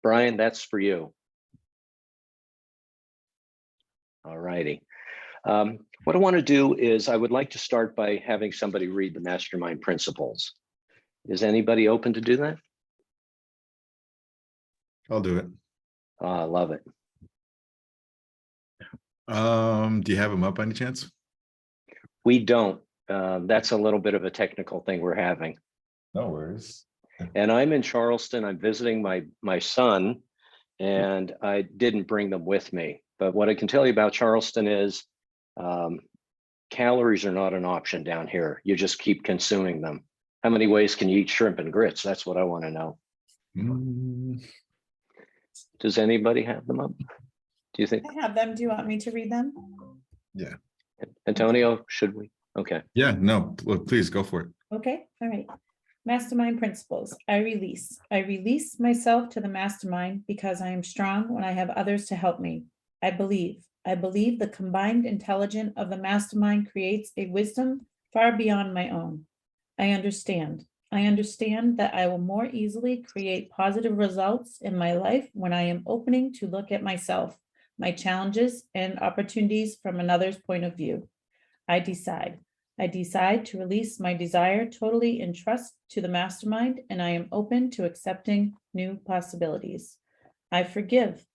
Brian, that's for you. All righty. What I want to do is I would like to start by having somebody read the mastermind principles. Is anybody open to do that? I'll do it. I love it. Do you have them up by any chance? We don't. That's a little bit of a technical thing we're having. No worries. And I'm in Charleston. I'm visiting my son, and I didn't bring them with me. But what I can tell you about Charleston is calories are not an option down here. You just keep consuming them. How many ways can you eat shrimp and grits? That's what I want to know. Does anybody have them up? Do you think? I have them. Do you want me to read them? Yeah. Antonio, should we? Okay. Yeah, no, please go for it. Okay, all right. Mastermind principles. I release. I release myself to the mastermind because I am strong when I have others to help me. I believe. I believe the combined intelligence of the mastermind creates a wisdom far beyond my own. I understand. I understand that I will more easily create positive results in my life when I am opening to look at myself, my challenges and opportunities from another's point of view. I decide. I decide to release my desire totally in trust to the mastermind, and I am open to accepting new possibilities. I forgive.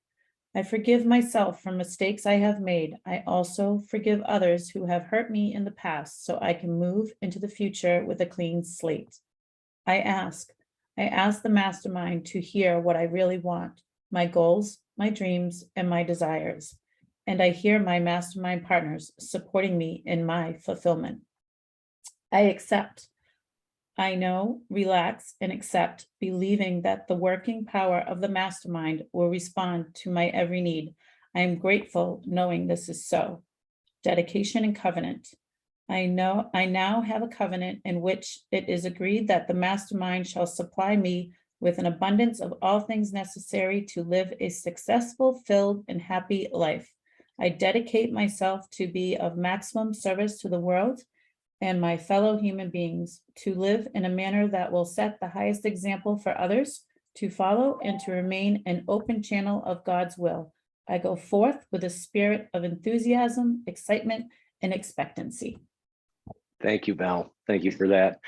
I forgive myself for mistakes I have made. I also forgive others who have hurt me in the past so I can move into the future with a clean slate. I ask the mastermind to hear what I really want, my goals, my dreams, and my desires. And I hear my mastermind partners supporting me in my fulfillment. I accept. I know, relax, and accept, believing that the working power of the mastermind will respond to my every need. I am grateful knowing this is so. Dedication and covenant. I now have a covenant in which it is agreed that the mastermind shall supply me with an abundance of all things necessary to live a successful, filled, and happy life. I dedicate myself to be of maximum service to the world and my fellow human beings, to live in a manner that will set the highest example for others to follow and to remain an open channel of God's will. I go forth with a spirit of enthusiasm, excitement, and expectancy. Thank you, Val. Thank you for that.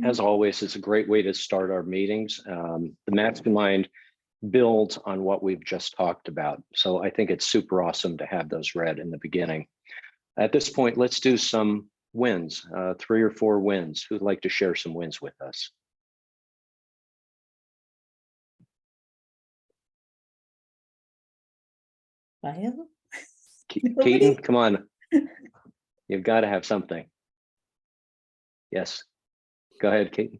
As always, it's a great way to start our meetings. The mastermind builds on what we've just talked about. So I think it's super awesome to have those read in the beginning. At this point, let's do some wins, 3 or 4 wins. Who'd like to share some wins with us? Keaton, come on. You've got to have something. Yes. Go ahead, Keaton.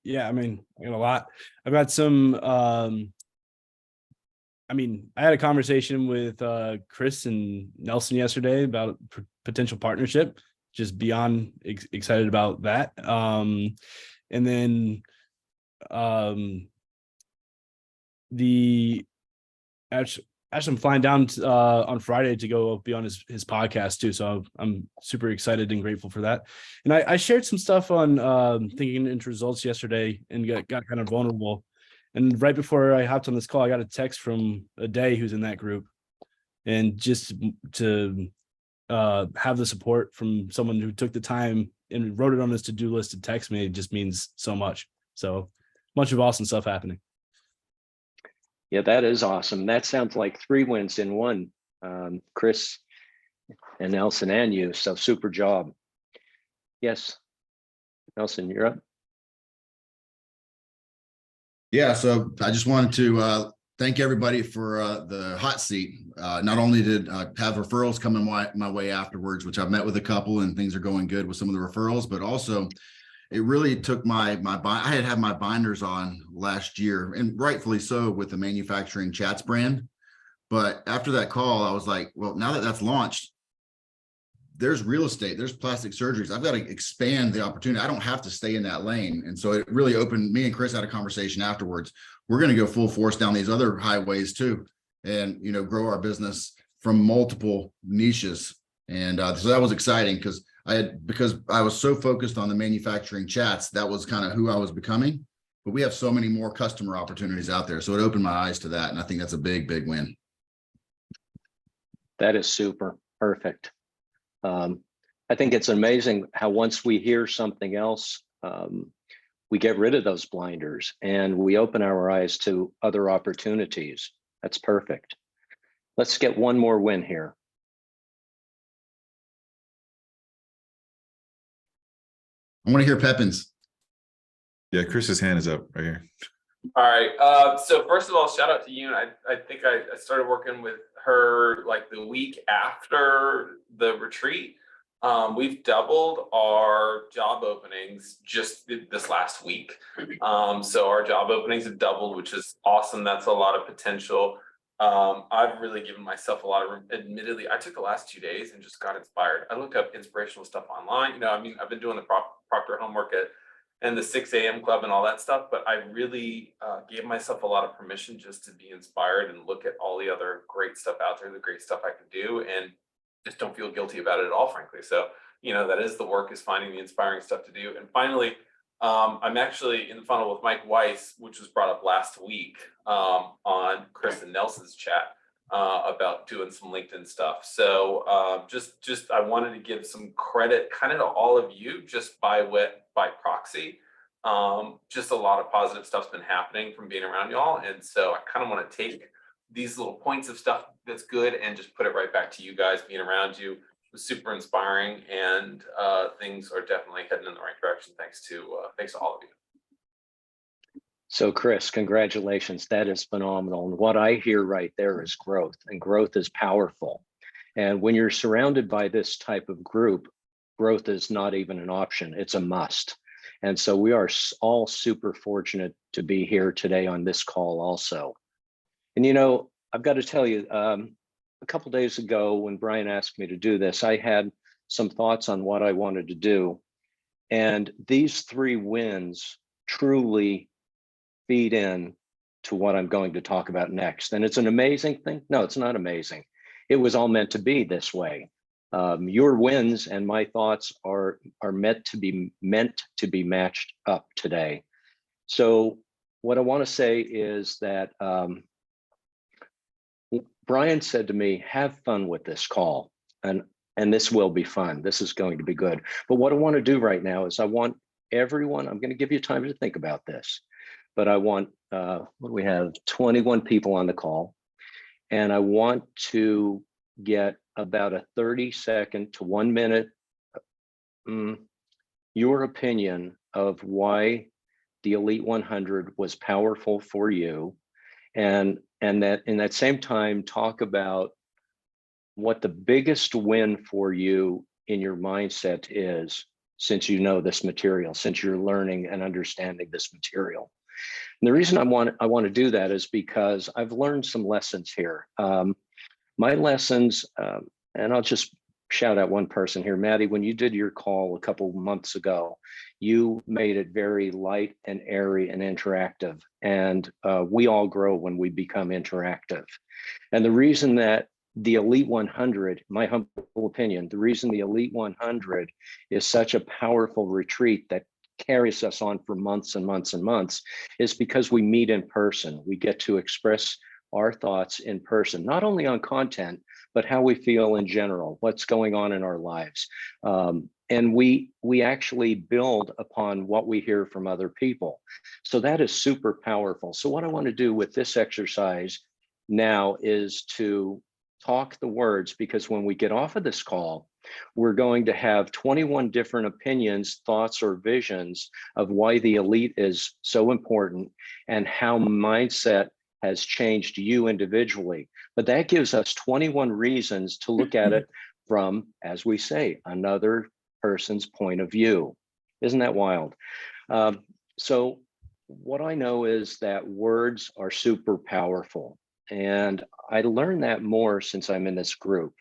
Yeah, I mean, I got a lot. I've got some, I had a conversation with Chris and Nelson yesterday about potential partnership, just beyond excited about that. And then actually I'm flying down on Friday to go be on his podcast too. So I'm super excited and grateful for that. And I shared some stuff on thinking into results yesterday and got kind of vulnerable. And right before I hopped on this call, I got a text from a day who's in that group. And just to have the support from someone who took the time and wrote it on his to-do list to text me, it just means so much. So a bunch of awesome stuff happening. Yeah, that is awesome. That sounds like 3 wins in one, Chris and Nelson and you. So super job. Yes, Nelson, you're up. Yeah, so I just wanted to thank everybody for the hot seat. Not only did I have referrals coming my way afterwards, which I've met with a couple and things are going good with some of the referrals, but also it really took I had my binders on last year, and rightfully so, with the manufacturing chats brand. But after that call, I was like, well, now that that's launched, there's real estate, there's plastic surgeries. I've got to expand the opportunity. I don't have to stay in that lane. And so it really opened, me and Chris had a conversation afterwards. We're going to go full force down these other highways too, and, grow our business from multiple niches. And so that was exciting because I was so focused on the manufacturing chats, that was kind of who I was becoming. but we have so many more customer opportunities out there. So it opened my eyes to that. And I think that's a big, big win. That is super perfect. I think it's amazing how once we hear something else, we get rid of those blinders and we open our eyes to other opportunities. That's perfect. Let's get one more win here. I want to hear Pepin's. Yeah, Chris's hand is up right here. All right. So first of all, shout out to you. And I think I started working with her like the week after the retreat. We've doubled our job openings just this last week. So our job openings have doubled, which is awesome. That's a lot of potential. I've really given myself a lot of, admittedly, I took the last 2 days and just got inspired. I looked up inspirational stuff online. You know, I mean, I've been doing the Proctor homework and the 6 a.m. club and all that stuff, but I really gave myself a lot of permission just to be inspired and look at all the other great stuff out there, the great stuff I can do, and just don't feel guilty about it at all, frankly. So, you know, that is the work, is finding the inspiring stuff to do. And finally, I'm actually in the funnel with Mike Weiss, which was brought up last week on Chris and Nelson's chat about doing some LinkedIn stuff. So just I wanted to give some credit kind of to all of you just by proxy. Just a lot of positive stuff's been happening from being around y'all. And so I kind of want to take these little points of stuff that's good and just put it right back to you guys. Being around you was super inspiring, and things are definitely heading in the right direction thanks to all of you. So Chris, congratulations. That is phenomenal. And what I hear right there is growth, and growth is powerful. And when you're surrounded by this type of group, growth is not even an option, it's a must. And so we are all super fortunate to be here today on this call also. And, you know, I've got to tell you, a couple of days ago when Brian asked me to do this, I had some thoughts on what I wanted to do. And these 3 wins truly feed in to what I'm going to talk about next. And it's an amazing thing. No, it's not amazing. It was all meant to be this way. Your wins and my thoughts are meant to be matched up today. So what I want to say is that Brian said to me, have fun with this call, and this will be fun. This is going to be good. But what I want to do right now is I want everyone, I'm going to give you time to think about this, but I want, what do we have, 21 people on the call, and I want to get about a 30-second to 1 minute, your opinion of why the Elite 100 was powerful for you, and that in that same time, talk about what the biggest win for you in your mindset is, since you know this material, since you're learning and understanding this material. And the reason I want to do that is because I've learned some lessons here. My lessons, and I'll just shout out one person here, Maddie, when you did your call a couple months ago, you made it very light and airy and interactive. And we all grow when we become interactive. And the reason that the Elite 100, my humble opinion, the reason the Elite 100 is such a powerful retreat that carries us on for months and months and months is because we meet in person. We get to express our thoughts in person, not only on content, but how we feel in general, what's going on in our lives. And we actually build upon what we hear from other people. So that is super powerful. So what I want to do with this exercise now is to talk the words, because when we get off of this call, we're going to have 21 different opinions, thoughts, or visions of why the elite is so important and how mindset has changed you individually. But that gives us 21 reasons to look at it from, as we say, another person's point of view. Isn't that wild? So what I know is that words are super powerful. And I learned that more since I'm in this group.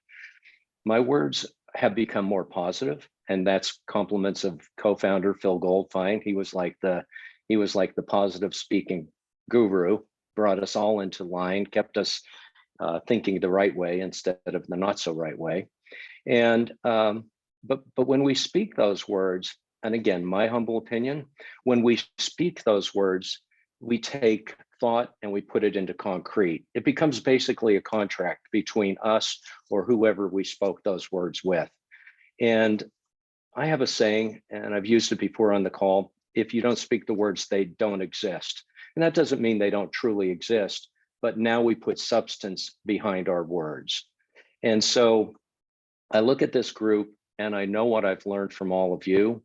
My words have become more positive, and that's compliments of co-founder Phil Goldfine. He was like the positive speaking guru, brought us all into line, kept us thinking the right way instead of the not so right way. And but when we speak those words, and again, my humble opinion, when we speak those words, we take thought and we put it into concrete. It becomes basically a contract between us or whoever we spoke those words with. And I have a saying, and I've used it before on the call, if you don't speak the words, they don't exist. And that doesn't mean they don't truly exist, but now we put substance behind our words. And so I look at this group and I know what I've learned from all of you.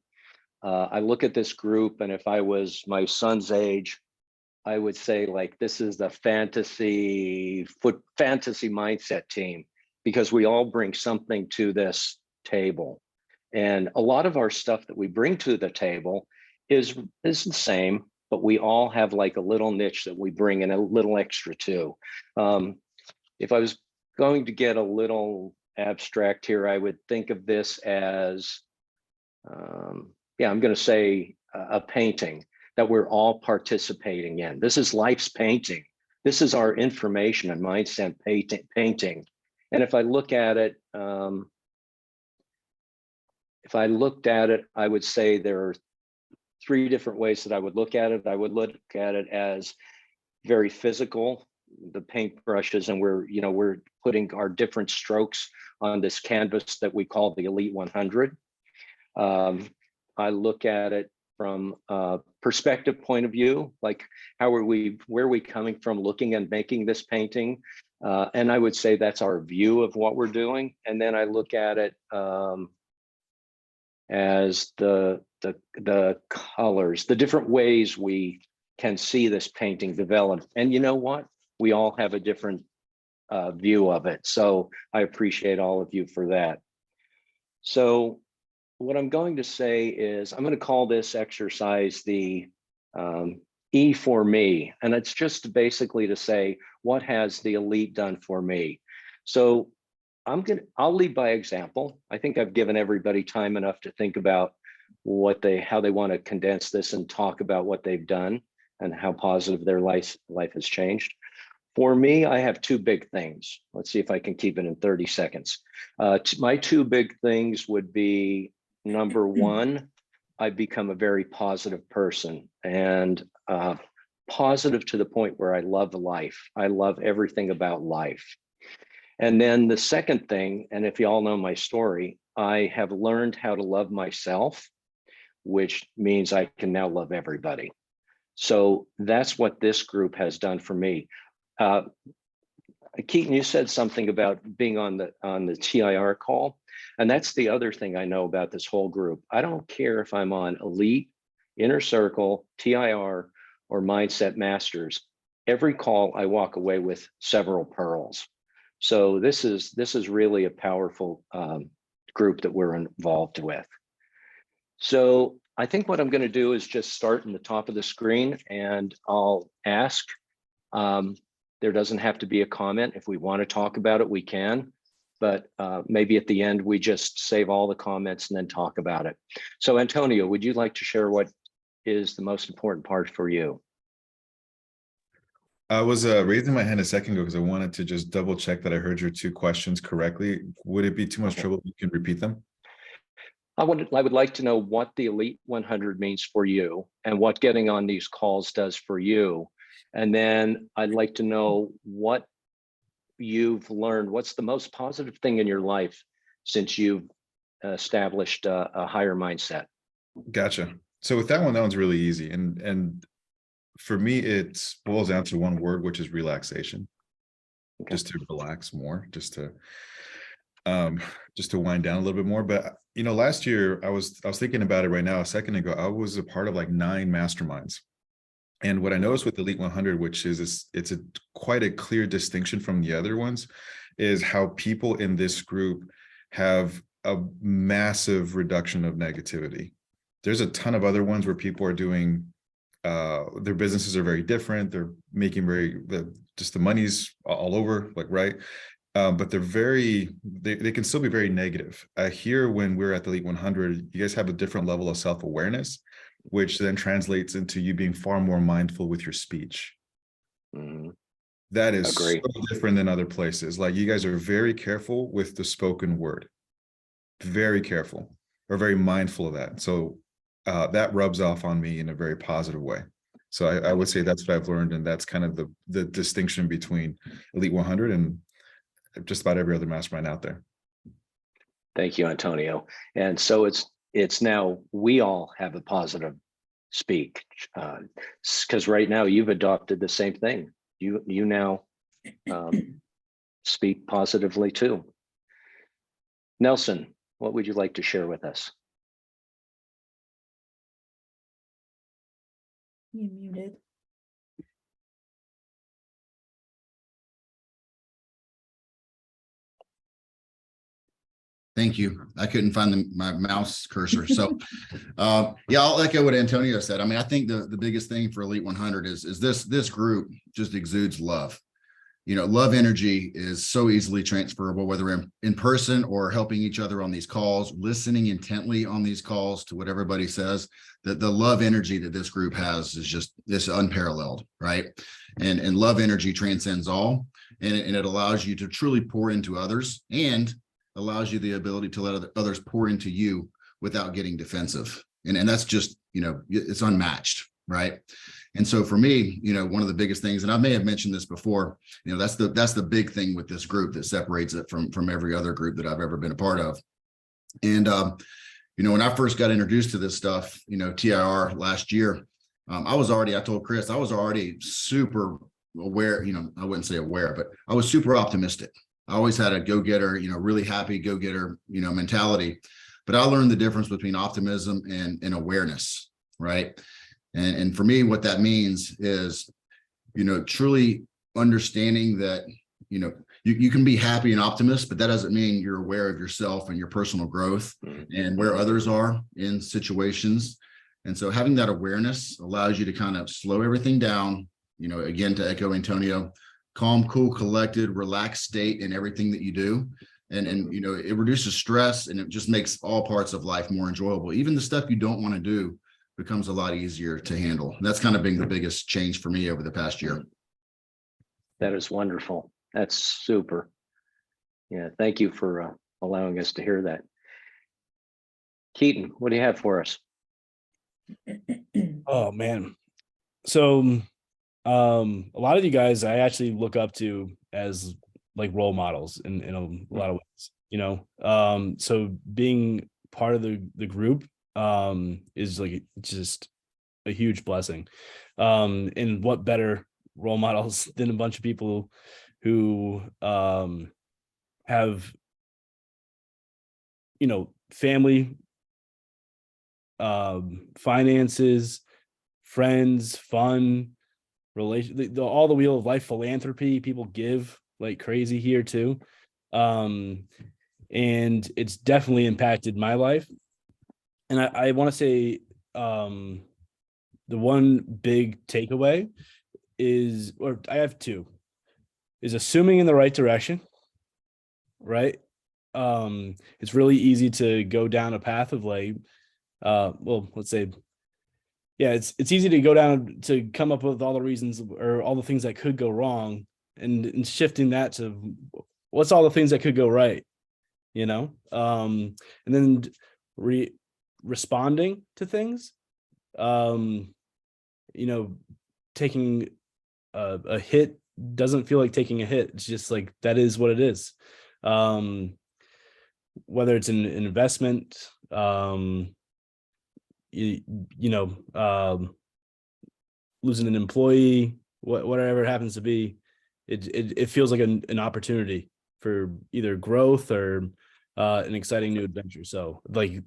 I look at this group, and if I was my son's age, I would say, like, this is the fantasy mindset team, because we all bring something to this table. And a lot of our stuff that we bring to the table is the same, but we all have like a little niche that we bring in a little extra too. If I was going to get a little abstract here, I would think of this as, I'm going to say a painting that we're all participating in. This is life's painting. This is our information and mindset painting. And if I look at it, I would say there are 3 different ways that I would look at it. I would look at it as very physical, the paintbrushes, and we're putting our different strokes on this canvas that we call the Elite 100. I look at it from a perspective point of view, like where are we coming from looking and making this painting? And I would say that's our view of what we're doing. And then I look at it as the colors, the different ways we can see this painting develop. And you know what? We all have a different view of it. So I appreciate all of you for that. So what I'm going to say is I'm going to call this exercise the E for me. And it's just basically to say, what has the elite done for me? So I'll lead by example. I think I've given everybody time enough to think about how they want to condense this and talk about what they've done and how positive their life has changed. For me, I have 2 big things. Let's see if I can keep it in 30 seconds. My 2 big things would be, number 1, I've become a very positive person, and positive to the point where I love life. I love everything about life. And then the second thing, and if you all know my story, I have learned how to love myself, which means I can now love everybody. So that's what this group has done for me. Keaton, you said something about being on the TIR call, and that's the other thing I know about this whole group. I don't care if I'm on Elite, Inner Circle, TIR, or Mindset Masters. Every call I walk away with several pearls. So this is really a powerful group that we're involved with. So I think what I'm going to do is just start in the top of the screen, and I'll ask. There doesn't have to be a comment. If we want to talk about it, we can. But maybe at the end, we just save all the comments and then talk about it. So Antonio, would you like to share what is the most important part for you? I was raising my hand a second ago because I wanted to just double check that I heard your 2 questions correctly. Would it be too much trouble if you can repeat them? I would like to know what the Elite 100 means for you and what getting on these calls does for you. And then I'd like to know what you've learned. What's the most positive thing in your life since you've established a higher mindset? Gotcha. So with that one's really easy. And for me, it boils down to one word, which is relaxation. Okay. Just to relax more, just to wind down a little bit more. But last year I was thinking about it right now a second ago. I was a part of like 9 masterminds. And what I noticed with Elite 100, which is it's quite a clear distinction from the other ones, is how people in this group have a massive reduction of negativity. There's a ton of other ones where people are doing, their businesses are very different. They're making just the money's all over, like, right? But they can still be very negative. Here, when we're at the Elite 100, you guys have a different level of self-awareness, which then translates into you being far more mindful with your speech. Mm-hmm. That is so different than other places. Like, you guys are very careful with the spoken word, very careful, or very mindful of that. So that rubs off on me in a very positive way. So I would say that's what I've learned, and that's kind of the distinction between Elite 100 and just about every other mastermind out there. Thank you, Antonio. And so it's now we all have a positive speak, because right now you've adopted the same thing. You now speak positively too. Nelson, what would you like to share with us? You muted. Thank you. I couldn't find my mouse cursor. So yeah, I'll echo what Antonio said. I mean, I think the biggest thing for Elite 100 is this group just exudes love. You know, love energy is so easily transferable, whether in person or helping each other on these calls, listening intently on these calls to what everybody says. That the love energy that this group has is just this unparalleled, right? And love energy transcends all, and it allows you to truly pour into others, and allows you the ability to let others pour into you without getting defensive. And that's just, you know, it's unmatched, right? And so for me, you know, one of the biggest things, and I may have mentioned this before, you know, that's the big thing with this group that separates it from every other group that I've ever been a part of. And you know, when I first got introduced to this stuff, you know, TIR last year, I told Chris, I was already super aware, you know, I wouldn't say aware, but I was super optimistic. I always had a go-getter, you know, really happy go-getter, you know, mentality. But I learned the difference between optimism and awareness, right? And for me, what that means is, you know, truly understanding that, you know, you can be happy and optimist, but that doesn't mean you're aware of yourself and your personal growth and where others are in situations. And so having that awareness allows you to kind of slow everything down, you know, again, to echo Antonio, calm, cool, collected, relaxed state in everything that you do. And you know, it reduces stress, and it just makes all parts of life more enjoyable. Even the stuff you don't want to do becomes a lot easier to handle. And that's kind of been the biggest change for me over the past year. That is wonderful. That's super. Yeah, thank you for allowing us to hear that. Keaton, what do you have for us? Oh man. So a lot of you guys I actually look up to as like role models in a lot of ways, you know. So being part of the group is like just a huge blessing. And what better role models than a bunch of people who have, you know, family, finances, friends, fun, relation, all the wheel of life, philanthropy. People give like crazy here too. And it's definitely impacted my life. And I want to say the one big takeaway is, or I have two, is assuming in the right direction, right? It's really easy to go down a path of like, well, let's say, yeah, it's easy to go down to come up with all the reasons or all the things that could go wrong, and shifting that to what's all the things that could go right, you know? And then responding to things, you know, taking a hit doesn't feel like taking a hit. It's just like, that is what it is. Whether it's an investment, you know, losing an employee, whatever it happens to be, it feels like an opportunity for either growth or an exciting new adventure. So like,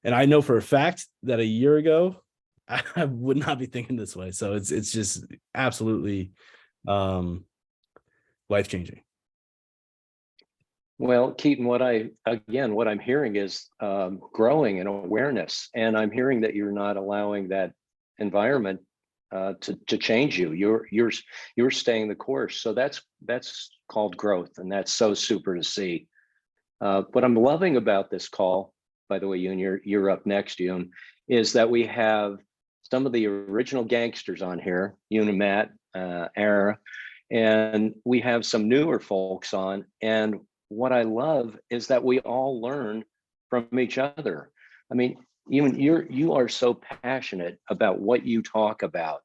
and I know for a fact that a year ago I would not be thinking this way. So it's just absolutely life-changing. Well, Keaton, what I'm hearing is growing in awareness, and I'm hearing that you're not allowing that environment to change you. You're staying the course. So that's called growth, and that's so super to see. What I'm loving about this call, by the way, Yoon, you're up next, Yoon, is that we have some of the original gangsters on here, Yoon and Matt, Ara, and we have some newer folks on. And what I love is that we all learn from each other. I mean, you are so passionate about what you talk about.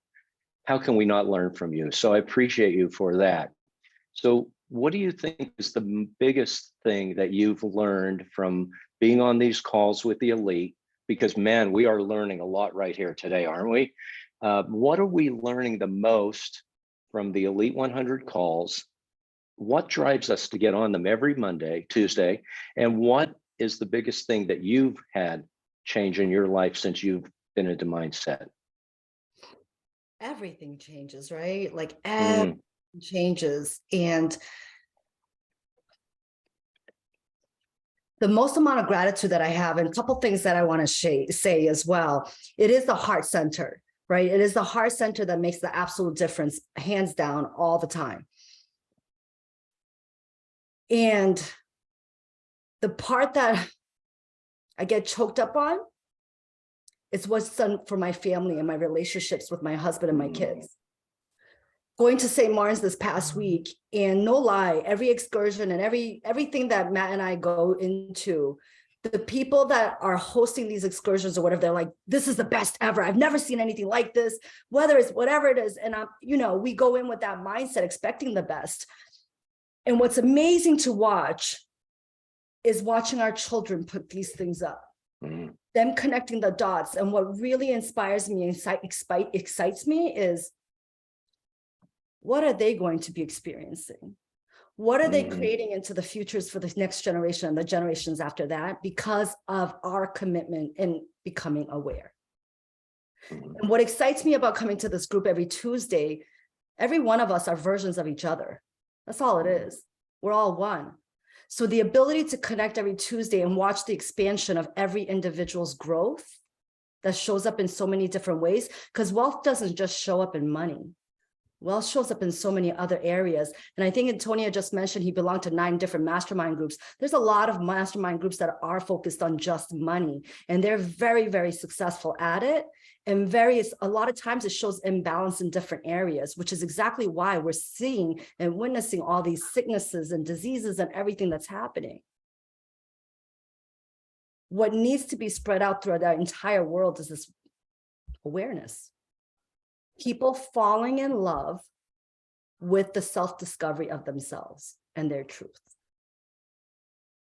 How can we not learn from you? So I appreciate you for that. So what do you think is the biggest thing that you've learned from being on these calls with the elite? Because man, we are learning a lot right here today, aren't we? What are we learning the most from the Elite 100 calls? What drives us to get on them every Monday, Tuesday? And what is the biggest thing that you've had change in your life since you've been into mindset? Everything changes, right? Like Mm, everything changes. And the most amount of gratitude that I have, and a couple things that I want to say as well, it is the heart center, right? It is the heart center that makes the absolute difference, hands down, all the time. And the part that I get choked up on is what's done for my family and my relationships with my husband and my kids. Going to St. Martin's this past week, and no lie, every excursion and everything that Matt and I go into, the people that are hosting these excursions or whatever, they're like, this is the best ever. I've never seen anything like this, whether it's whatever it is. And we go in with that mindset, expecting the best. And what's amazing to watch is watching our children put these things up, them connecting the dots. And what really inspires me and excites me is, what are they going to be experiencing? What are they creating into the futures for the next generation and the generations after that, because of our commitment in becoming aware? And what excites me about coming to this group every Tuesday, every one of us are versions of each other. That's all it is. We're all one. So the ability to connect every Tuesday and watch the expansion of every individual's growth that shows up in so many different ways, because wealth doesn't just show up in money. Wealth shows up in so many other areas. And I think Antonia just mentioned he belonged to 9 different mastermind groups. There's a lot of mastermind groups that are focused on just money, and they're very, very successful at it. And a lot of times it shows imbalance in different areas, which is exactly why we're seeing and witnessing all these sicknesses and diseases and everything that's happening. What needs to be spread out throughout the entire world is this awareness. People falling in love with the self-discovery of themselves and their truth.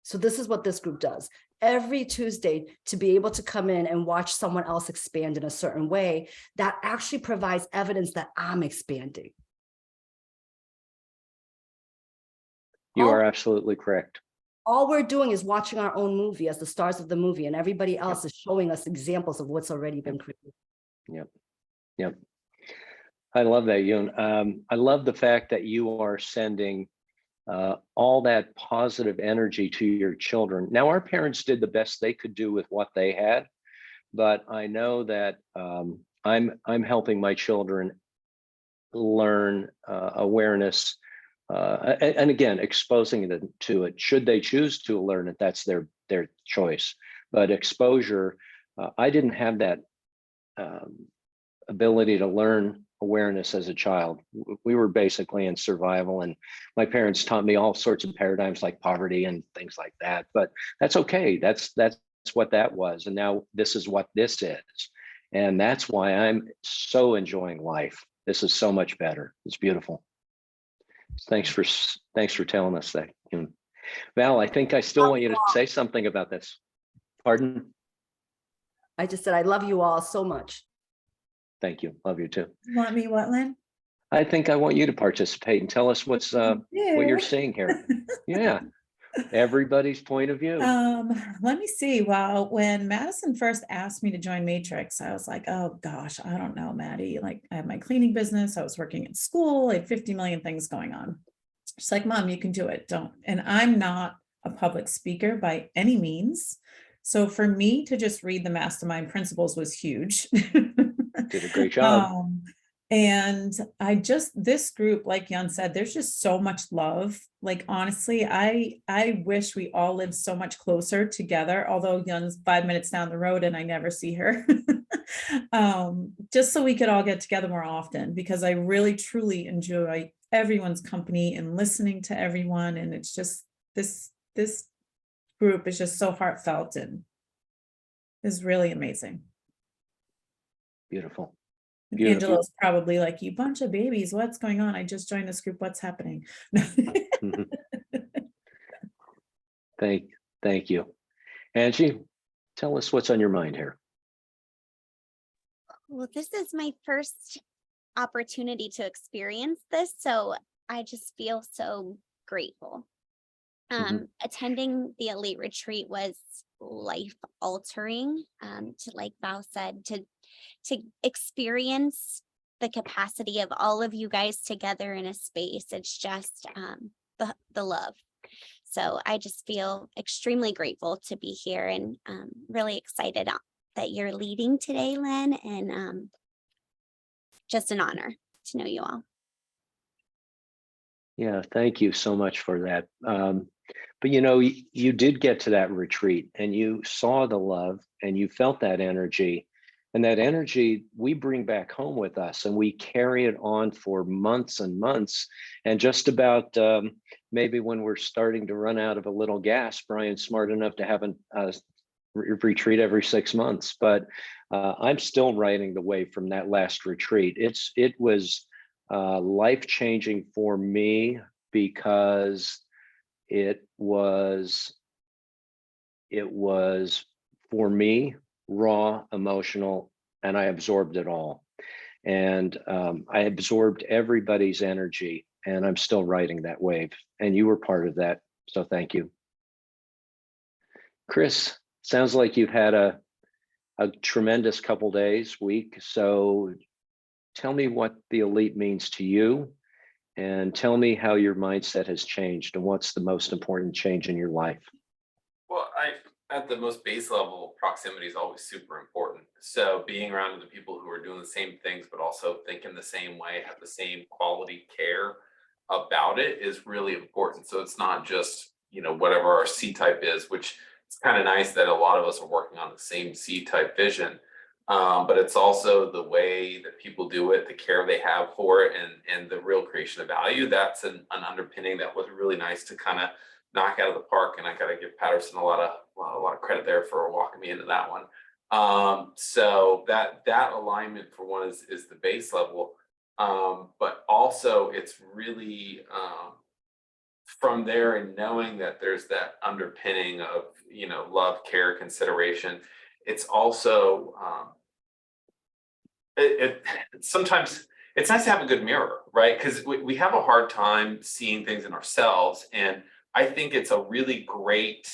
So this is what this group does. Every Tuesday, to be able to come in and watch someone else expand in a certain way, that actually provides evidence that I'm expanding. you are absolutely correct. All we're doing is watching our own movie as the stars of the movie, and everybody else is showing us examples of what's already been created. Yep. I love that, Yoon. I love the fact that you are sending all that positive energy to your children. Now, our parents did the best they could do with what they had, but I know that I'm helping my children learn awareness, and again, exposing them to it. Should they choose to learn it, that's their choice. But exposure, I didn't have that ability to learn awareness as a child. We were basically in survival, and my parents taught me all sorts of paradigms like poverty and things like that. But that's okay. That's what that was, and now this is what this is, and that's why I'm so enjoying life. This is so much better. It's beautiful. Thanks for telling us that. Val, I think I still want you to say something about this. Pardon? I just said I love you all so much. Thank you. Love you too. You want me what, Lynn? I think I want you to participate and tell us what you're seeing here. Yeah, everybody's point of view. Let me see. Well, when Madison first asked me to join Matrix, I was like, oh gosh, I don't know, Maddie. Like, I have my cleaning business. I was working in school. I had 50 million things going on. She's like, Mom, you can do it. Don't. And I'm not a public speaker by any means. So for me to just read the mastermind principles was huge. Did a great job. And this group, like Jan said, there's just so much love. Like, honestly, I wish we all lived so much closer together, although Jan's 5 minutes down the road and I never see her. Just so we could all get together more often, because I really, truly enjoy everyone's company and listening to everyone. And it's just, this group is just so heartfelt, and is really amazing. Beautiful. And Beautiful. Angela's probably like, you bunch of babies, what's going on? I just joined this group. What's happening? Mhm. Thank you. Angie, tell us what's on your mind here. Well, this is my first opportunity to experience this, so I just feel so grateful. Attending the elite retreat was life altering. To, like Val said, to experience the capacity of all of you guys together in a space. It's just the love. So I just feel extremely grateful to be here, and really excited that you're leading today, Len, and just an honor to know you all. Yeah, thank you so much for that. But you did get to that retreat and you saw the love and you felt that energy. And that energy we bring back home with us and we carry it on for months and months. And just about maybe when we're starting to run out of a little gas, Brian's smart enough to have a retreat every 6 months. But I'm still riding the wave from that last retreat. It was life-changing for me because it was for me raw, emotional, and I absorbed it all. And I absorbed everybody's energy, and I'm still riding that wave. And you were part of that, so thank you. Chris, sounds like you've had a tremendous couple days, week. So tell me what the elite means to you, and tell me how your mindset has changed and what's the most important change in your life. Well, at the most base level, proximity is always super important. So being around the people who are doing the same things, but also thinking the same way, have the same quality care about it is really important. So it's not just, whatever our C type is, which it's kind of nice that a lot of us are working on the same C type vision. But it's also the way that people do it, the care they have for it, and the real creation of value. That's an underpinning that was really nice to kind of knock out of the park. And I got to give Patterson a lot of credit there for walking me into that one. So that alignment for one is the base level. But also it's really from there, and knowing that there's that underpinning of, love, care, consideration. It's also sometimes it's nice to have a good mirror, right? Because we have a hard time seeing things in ourselves, and I think it's a really great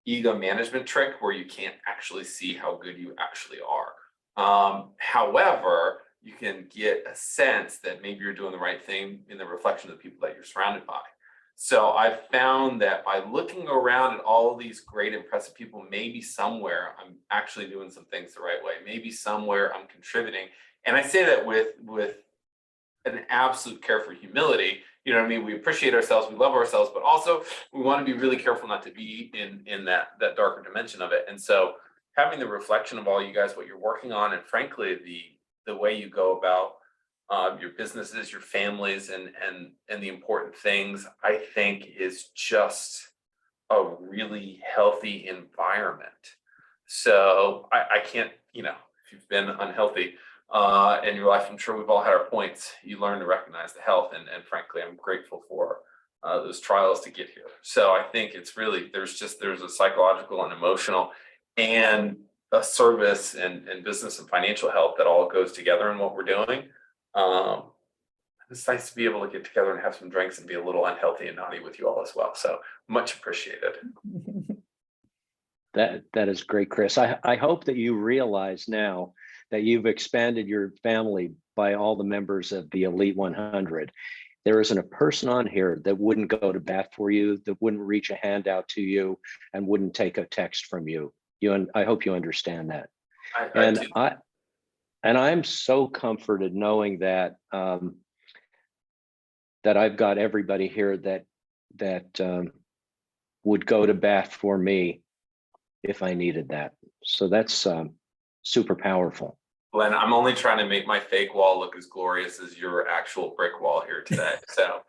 ego management trick where you can't actually see how good you actually are. However, you can get a sense that maybe you're doing the right thing in the reflection of the people that you're surrounded by. So I found that by looking around at all of these great, impressive people, maybe somewhere I'm actually doing some things the right way. Maybe somewhere I'm contributing. And I say that with an absolute care for humility. You know what I mean? We appreciate ourselves, we love ourselves, but also we want to be really careful not to be in that darker dimension of it. And so having the reflection of all you guys, what you're working on, and frankly, the way you go about your businesses, your families, and the important things, I think is just a really healthy environment. So I can't, if you've been unhealthy in your life, I'm sure we've all had our points. You learn to recognize the health, and frankly, I'm grateful for those trials to get here. So I think it's really, there's a psychological and emotional and a service and business and financial health that all goes together in what we're doing. It's nice to be able to get together and have some drinks and be a little unhealthy and naughty with you all as well. So much appreciated. That is great, Chris. I hope that you realize now that you've expanded your family by all the members of the Elite 100. There isn't a person on here that wouldn't go to bat for you, that wouldn't reach a hand out to you, and wouldn't take a text from you. I hope you understand that. And I'm so comforted knowing that that I've got everybody here that would go to bat for me if I needed that. So that's super powerful. Glenn, I'm only trying to make my fake wall look as glorious as your actual brick wall here today. So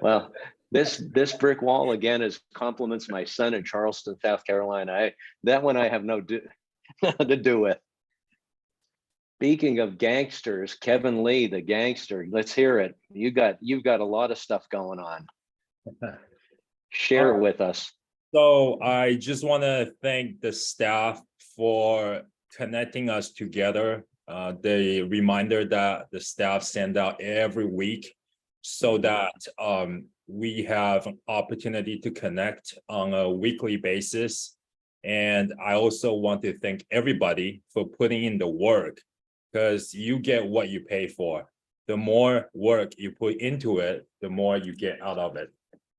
Well, This brick wall again is compliments my son in Charleston, South Carolina. That one I have nothing to do with. Speaking of gangsters, Kevin Lee, the gangster, let's hear it. You've got a lot of stuff going on. Share it with us. So I just want to thank the staff for connecting us together. The reminder that the staff send out every week so that we have an opportunity to connect on a weekly basis. And I also want to thank everybody for putting in the work, because you get what you pay for. The more work you put into it, the more you get out of it.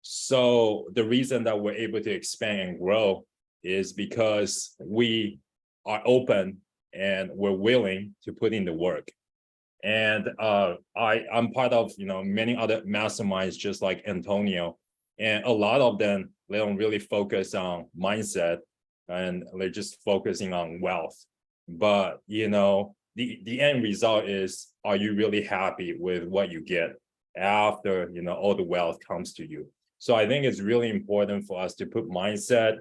So the reason that we're able to expand and grow is because we are open and we're willing to put in the work. And I'm part of many other masterminds just like Antonio, and a lot of them, they don't really focus on mindset and they're just focusing on wealth. But the end result is, are you really happy with what you get after all the wealth comes to you? So I think it's really important for us to put mindset,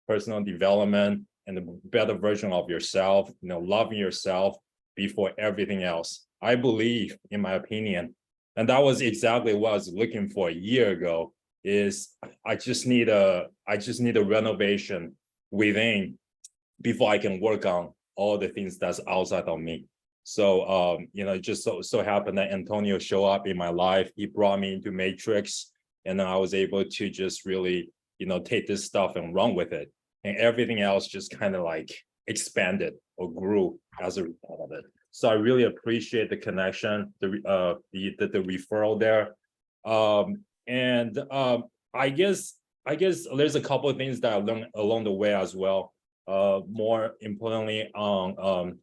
personal development, and a better version of yourself, loving yourself before everything else. I believe, in my opinion, and that was exactly what I was looking for a year ago, is I just need a renovation within before I can work on all the things that's outside of me. So it just so happened that Antonio showed up in my life. He brought me into Matrix, and then I was able to just really take this stuff and run with it, and everything else just kind of like expanded or grew as a result of it. So I really appreciate the connection, the referral there. I guess there's a couple of things that I learned along the way as well. More importantly on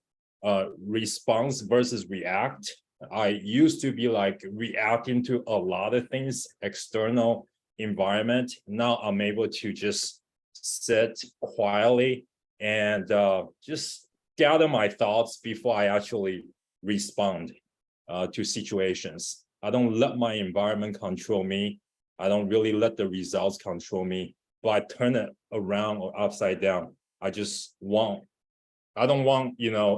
response versus react. I used to be like reacting to a lot of things, external environment. Now I'm able to just sit quietly and just gather my thoughts before I actually respond to situations. I don't let my environment control me. I don't really let the results control me, but I turn it around or upside down. I don't want,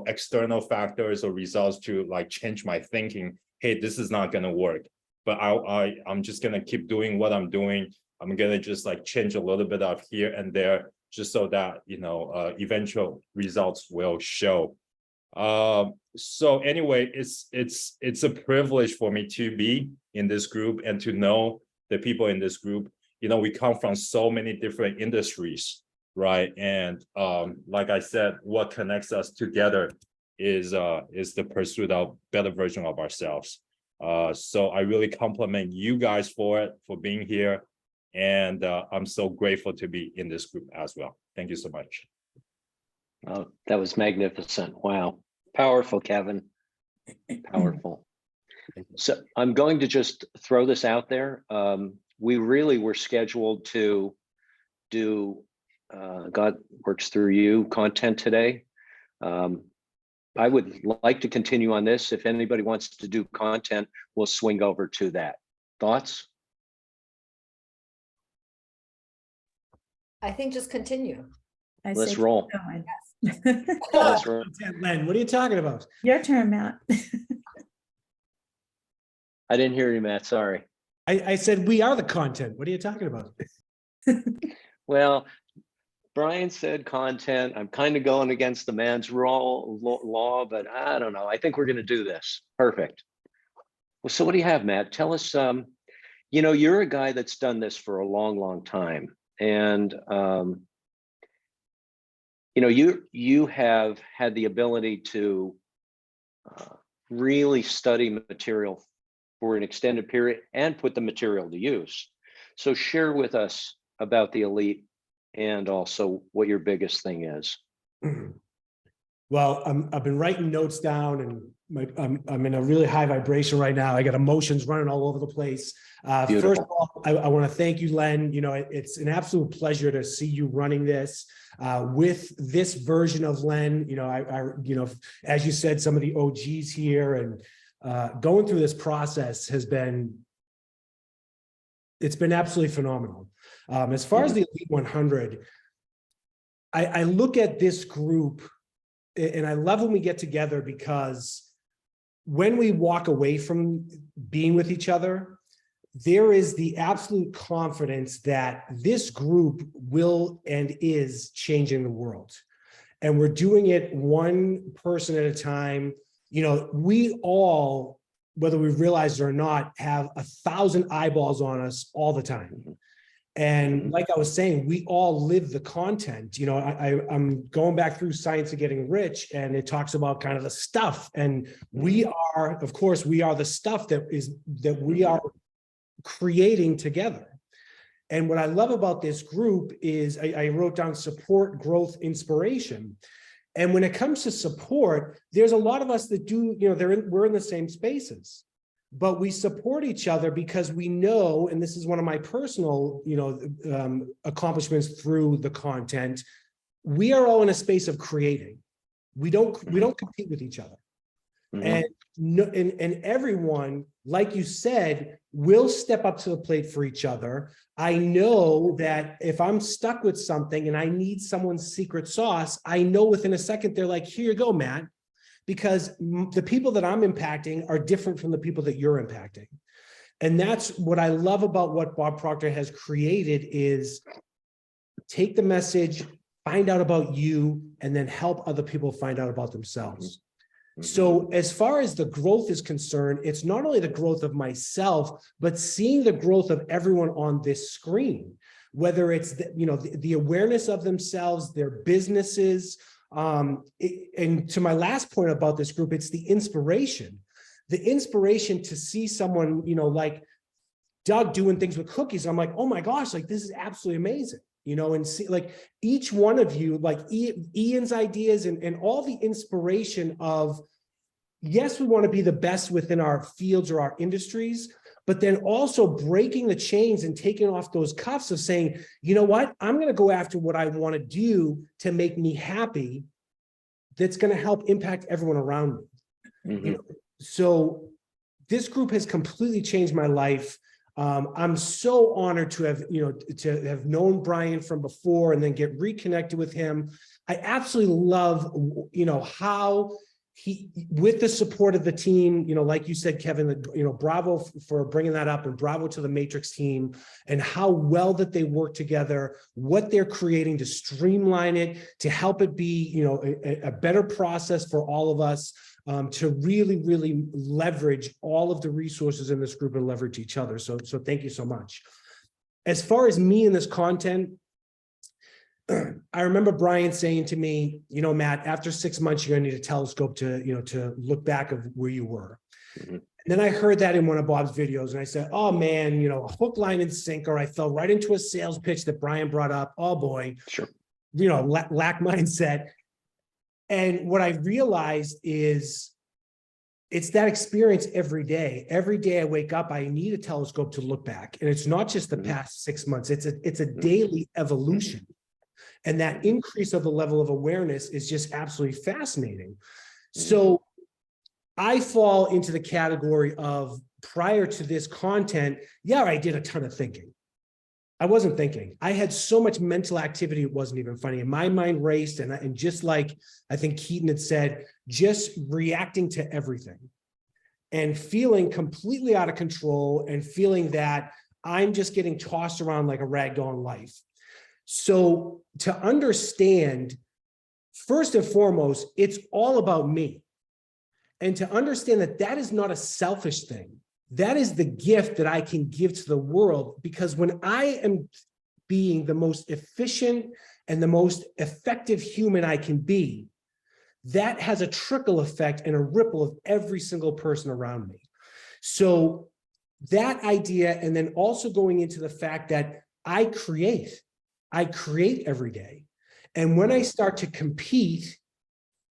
external factors or results to like change my thinking. Hey, this is not gonna work. But I'm just gonna keep doing what I'm doing. I'm gonna just like change a little bit of here and there, just so that eventual results will show. So anyway, it's a privilege for me to be in this group and to know the people in this group. We come from so many different industries, right? And like I said, what connects us together is the pursuit of better version of ourselves. So I really compliment you guys for being here. And I'm so grateful to be in this group as well. Thank you so much. Oh, that was magnificent. Wow. Powerful, Kevin. Powerful. So I'm going to just throw this out there. We really were scheduled to do God Works Through You content today. I would like to continue on this. If anybody wants to do content, we'll swing over to that. Thoughts? I think just continue. Let's roll. Going. Let's roll. Len, what are you talking about? Your turn, Matt. I didn't hear you, Matt. Sorry. I said we are the content. What are you talking about? Well, Brian said content. I'm kind of going against the man's law, but I don't know. I think we're going to do this. Perfect. Well, so what do you have, Matt? Tell us, you're a guy that's done this for a long, long time. And, you have had the ability to really study material for an extended period and put the material to use. So share with us about the elite and also what your biggest thing is. Well, I've been writing notes down, and I'm in a really high vibration right now. I got emotions running all over the place. First of all, I want to thank you, Len. It's an absolute pleasure to see you running this with this version of Len. As you said, some of the OGs here and going through this process has been It's been absolutely phenomenal. As far as the Elite 100, I look at this group and I love when we get together, because when we walk away from being with each other, there is the absolute confidence that this group will and is changing the world. And we're doing it one person at a time. You know, we all, whether we realize it or not, have 1,000 eyeballs on us all the time. And like I was saying, we all live the content. You know, I'm going back through Science of Getting Rich, and it talks about kind of the stuff. And we are, of course, we are the stuff that we are creating together. And what I love about this group is I wrote down support, growth, inspiration. And when it comes to support, there's a lot of us that do, you know, we're in the same spaces, but we support each other because we know, and this is one of my personal, you know, accomplishments through the content, we are all in a space of creating. We don't compete with each other. And everyone, like you said, will step up to the plate for each other. I know that if I'm stuck with something and I need someone's secret sauce, I know within a second they're like, here you go, Matt, because the people that I'm impacting are different from the people that you're impacting. And that's what I love about what Bob Proctor has created, is take the message, find out about you, and then help other people find out about themselves. So as far as the growth is concerned, it's not only the growth of myself, but seeing the growth of everyone on this screen, whether it's the awareness of themselves, their businesses. And to my last point about this group, it's the inspiration to see someone, you know, like Doug doing things with cookies. I'm like, oh my gosh, like this is absolutely amazing. You know, and see, like each one of you, like Ian's ideas and all the inspiration of, yes, we want to be the best within our fields or our industries, but then also breaking the chains and taking off those cuffs of saying, you know what, I'm going to go after what I want to do to make me happy. That's going to help impact everyone around me. You know? So this group has completely changed my life. I'm so honored to have, you know, to have known Brian from before and then get reconnected with him. I absolutely love, you know, how he, with the support of the team, you know, like you said, Kevin, you know, bravo for bringing that up, and bravo to the Matrix team and how well that they work together, what they're creating to streamline it, to help it be, you know, a better process for all of us. To really, really leverage all of the resources in this group and leverage each other. So thank you so much. As far as me and this content, I remember Brian saying to me, you know, Matt, after 6 months, you're gonna need a telescope to, you know, to look back of where you were. And then I heard that in one of Bob's videos and I said, oh man, you know, hook, line, and sinker. I fell right into a sales pitch that Brian brought up. Oh boy, Sure. You know, lack mindset. And what I realized is it's that experience every day. Every day I wake up, I need a telescope to look back. And it's not just the past 6 months, it's a daily evolution. And that increase of the level of awareness is just absolutely fascinating. So I fall into the category of, prior to this content, yeah, I did a ton of thinking. I wasn't thinking. I had so much mental activity, it wasn't even funny. And my mind raced, and just like I think Keaton had said, just reacting to everything and feeling completely out of control and feeling that I'm just getting tossed around like a rag doll in life. So to understand, first and foremost, it's all about me. And to understand that that is not a selfish thing. That is the gift that I can give to the world, because when I am being the most efficient and the most effective human I can be, that has a trickle effect and a ripple of every single person around me. So that idea, and then also going into the fact that I create every day. And when I start to compete,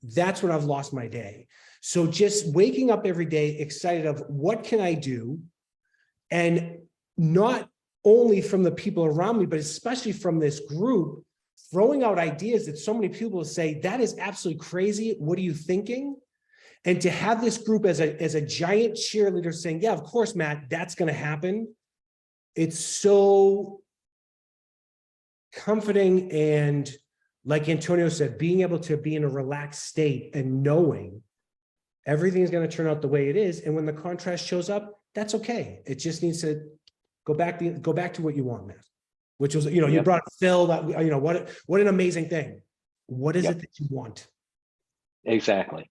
that's when I've lost my day. So just waking up every day excited of what can I do, and not only from the people around me, but especially from this group, throwing out ideas that so many people say, that is absolutely crazy. What are you thinking? And to have this group as a giant cheerleader saying, yeah, of course, Matt, that's going to happen. it's so comforting, and like Antonio said, being able to be in a relaxed state and knowing everything is going to turn out the way it is. And when the contrast shows up, that's okay. It just needs to go back to what you want, Matt, which was, you know, you Yep. brought Phil, that, you know, what an amazing thing. What is Yep. it that you want? Exactly.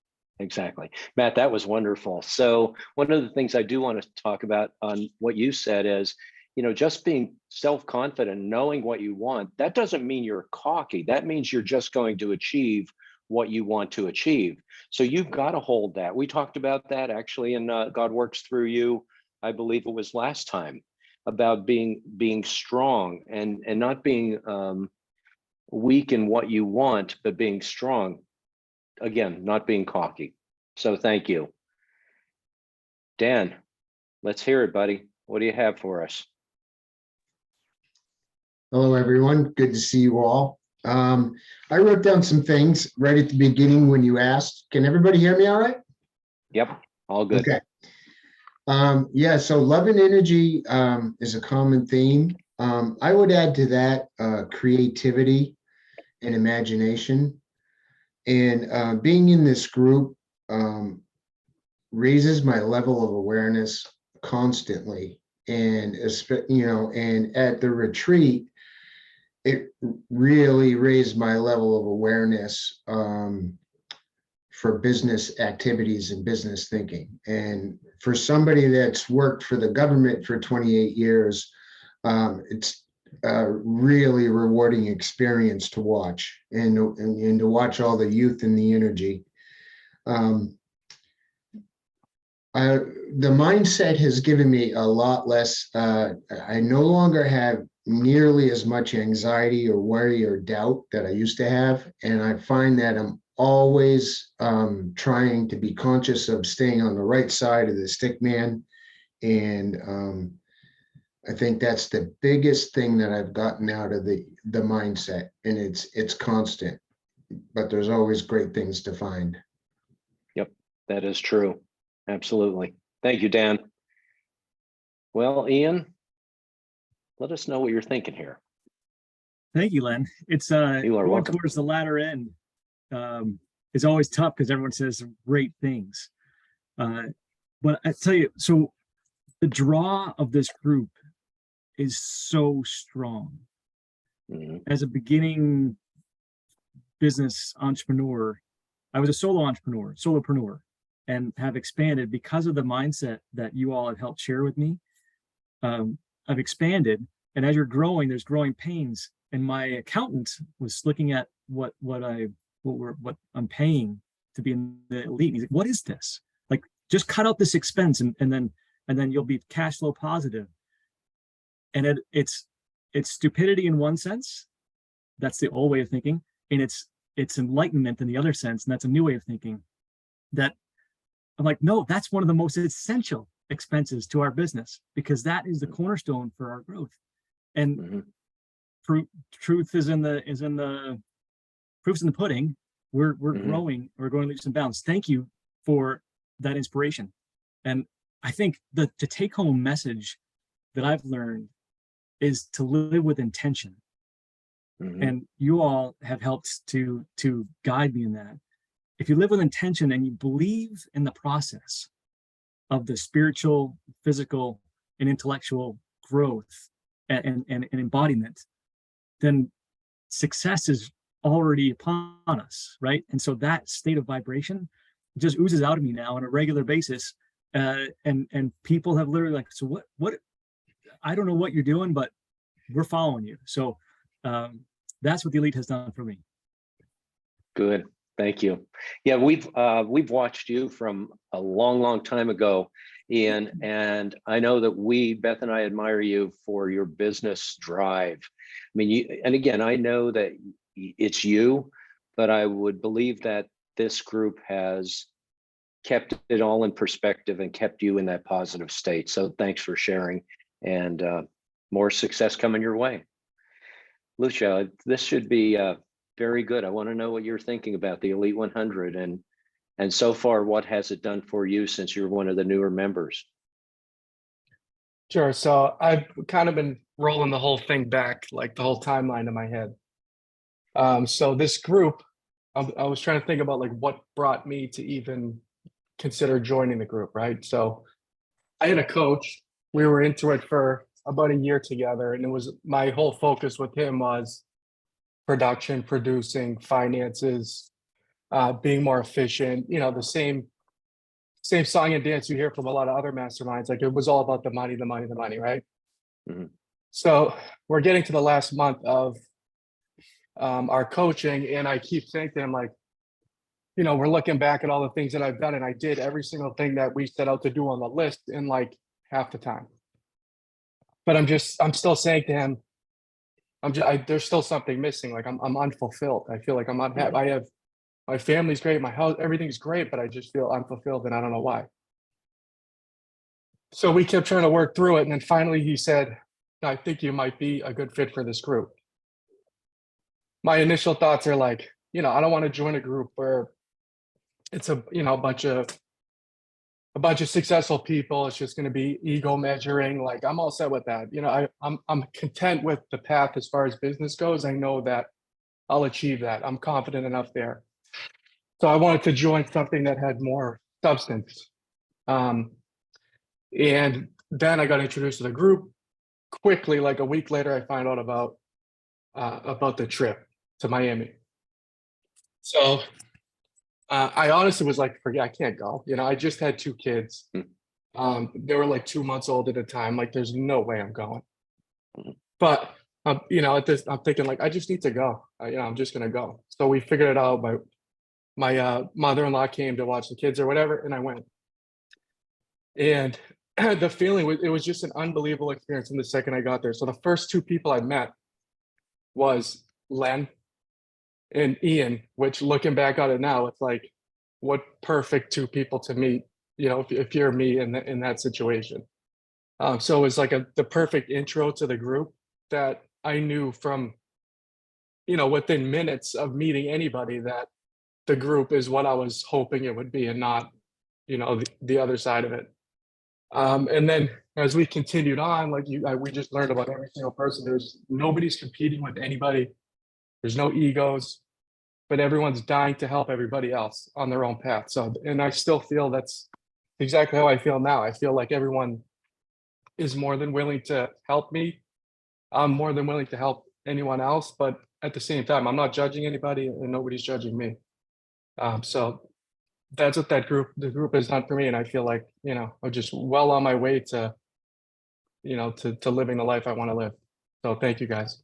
Matt, that was wonderful. So one of the things I do want to talk about on what you said is, you know, just being self-confident, knowing what you want, that doesn't mean you're cocky. That means you're just going to achieve what you want to achieve. So you've got to hold that. We talked about that actually in God Works Through You. I believe it was last time, about being strong and not being weak in what you want, but being strong. Again, not being cocky. So thank you. Dan, let's hear it, buddy. What do you have for us? Hello, everyone. Good to see you all. I wrote down some things right at the beginning when you asked. Can everybody hear me all right? Yep, all good. Okay. Yeah, so love and energy is a common theme. I would add to that creativity and imagination. And being in this group raises my level of awareness constantly. And, you know, and at the retreat, it really raised my level of awareness for business activities and business thinking. And for somebody that's worked for the government for 28 years, it's a really rewarding experience to watch and to watch all the youth and the energy. The mindset has given me a lot less. I no longer have nearly as much anxiety or worry or doubt that I used to have. And I find that I'm always trying to be conscious of staying on the right side of the stick man. And I think that's the biggest thing that I've gotten out of the mindset. And it's constant, but there's always great things to find. Yep, that is true. Absolutely. Thank you, Dan. Well, Ian, let us know what you're thinking here. Thank you, Len. It's You are going welcome. towards the latter end is always tough because everyone says great things. But I tell you, so the draw of this group is so strong. Mhm. As a beginning business entrepreneur, I was a solopreneur, and have expanded because of the mindset that you all have helped share with me. I've expanded, and as you're growing, there's growing pains. And my accountant was looking at what I'm paying to be in the elite. He's like, "What is this? Like, just cut out this expense, and then you'll be cash flow positive." And it's stupidity in one sense. That's the old way of thinking, and it's enlightenment in the other sense, and that's a new way of thinking. That I'm like, no, that's one of the most essential expenses to our business, because that is the cornerstone for our growth. And truth is in the proof's in the pudding. We're growing, we're going leaps and bounds. Thank you for that inspiration. And I think the take home message that I've learned is to live with intention. And you all have helped to guide me in that. If you live with intention and you believe in the process of the spiritual, physical, and intellectual growth and embodiment, then success is already upon us, right? And so that state of vibration just oozes out of me now on a regular basis. And people have literally like, so what, I don't know what you're doing, but we're following you. So that's what the elite has done for me. Good. Thank you. Yeah, we've watched you from a long time ago, Ian, and I know that Beth and I admire you for your business drive. I mean, and again, I know that it's you, but I would believe that this group has kept it all in perspective and kept you in that positive state. So thanks for sharing, and more success coming your way. Lucia, this should be very good. I want to know what you're thinking about the Elite 100, and so far, what has it done for you since you're one of the newer members? Sure. So I've kind of been rolling the whole thing back, like the whole timeline in my head. So this group, I was trying to think about like what brought me to even consider joining the group, right? So I had a coach. We were into it for about a year together, and it was my whole focus with him was production, producing, finances, being more efficient. You know, the same song and dance you hear from a lot of other masterminds. Like it was all about the money, the money, the money, right? Mhm. So we're getting to the last month of our coaching, and I keep saying to him, like, you know, we're looking back at all the things that I've done, and I did every single thing that we set out to do on the list in like half the time. But I'm still saying to him, there's still something missing. Like I'm unfulfilled. I feel like I'm unhappy. I have my family's great, my house, everything's great, but I just feel unfulfilled, and I don't know why. So we kept trying to work through it, and then finally he said, I think you might be a good fit for this group. My initial thoughts are like, you know, I don't want to join a group where it's a bunch of successful people. It's just going to be ego measuring. Like I'm all set with that. You know, I'm content with the path as far as business goes. I know that I'll achieve that. I'm confident enough there. So I wanted to join something that had more substance. And then I got introduced to the group. Quickly, like a week later, I find out about the trip to Miami. So I honestly was like, forget, I can't go. You know, I just had 2 kids. They were like 2 months old at the time. Like, there's no way I'm going. But you know, I'm thinking like, I just need to go. You know, I'm just gonna go. So we figured it out. My mother-in-law came to watch the kids or whatever, and I went. And the feeling was, it was just an unbelievable experience from the second I got there. So the first 2 people I met was Len and Ian, which looking back on it now, it's like, what perfect 2 people to meet, you know, if you're me in that situation. So it was like the perfect intro to the group that I knew from, you know, within minutes of meeting anybody that the group is what I was hoping it would be, and not, you know, the other side of it. And then as we continued on, like we just learned about every single person. Nobody's competing with anybody. There's no egos, but everyone's dying to help everybody else on their own path. So, and I still feel that's exactly how I feel now. I feel like everyone is more than willing to help me. I'm more than willing to help anyone else, but at the same time, I'm not judging anybody, and nobody's judging me. So that's what the group has done for me. And I feel like, you know, I'm just well on my way to, you know, to living the life I want to live. So thank you guys.